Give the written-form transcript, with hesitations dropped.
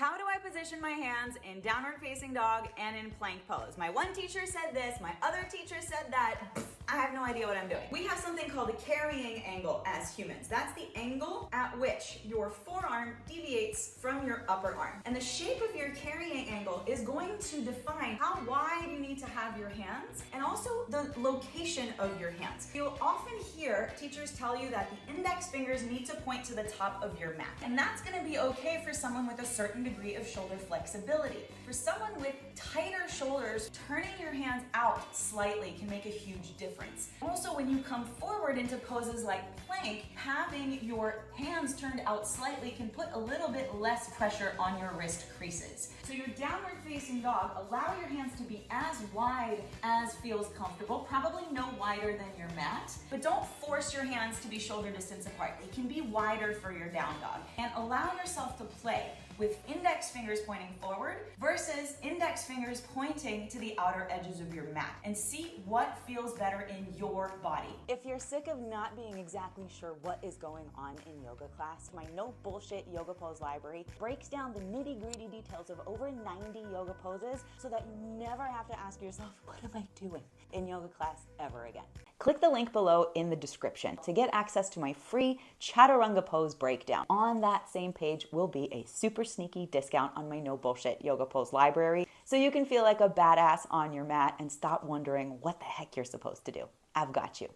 How do I position my hands in downward facing dog and in plank pose? My one teacher said this, my other teacher said that. I have no idea what I'm doing. We have something called a carrying angle as humans. That's the angle at which your forearm deviates from your upper arm. And the shape of your carrying angle is going to define how wide you need to have your hands and also the location of your hands. You'll often hear teachers tell you that the index fingers need to point to the top of your mat. And that's gonna be okay for someone with a certain degree of shoulder flexibility. For someone with tighter shoulders, turning your hands out slightly can make a huge difference. Also, when you come forward into poses like plank, having your hands turned out slightly can put a little bit less pressure on your wrist creases. So your downward facing dog, allow your hands to be as wide as feels comfortable, probably no wider than your mat, but don't force your hands to be shoulder distance apart. They can be wider for your down dog. And allow yourself to play with index fingers pointing forward versus index fingers pointing to the outer edges of your mat, and see what feels better in your body. If you're sick of not being exactly sure what is going on in yoga class, my no bullshit yoga pose library breaks down the nitty-gritty details of over 90 yoga poses so that you never have to ask yourself, what am I doing in yoga class ever again? Click the link below in the description to get access to my free chaturanga pose breakdown. On that same page will be a super sneaky discount on my no bullshit yoga pose library, so you can feel like a badass on your mat and stop wondering what the heck you're supposed to do. I've got you.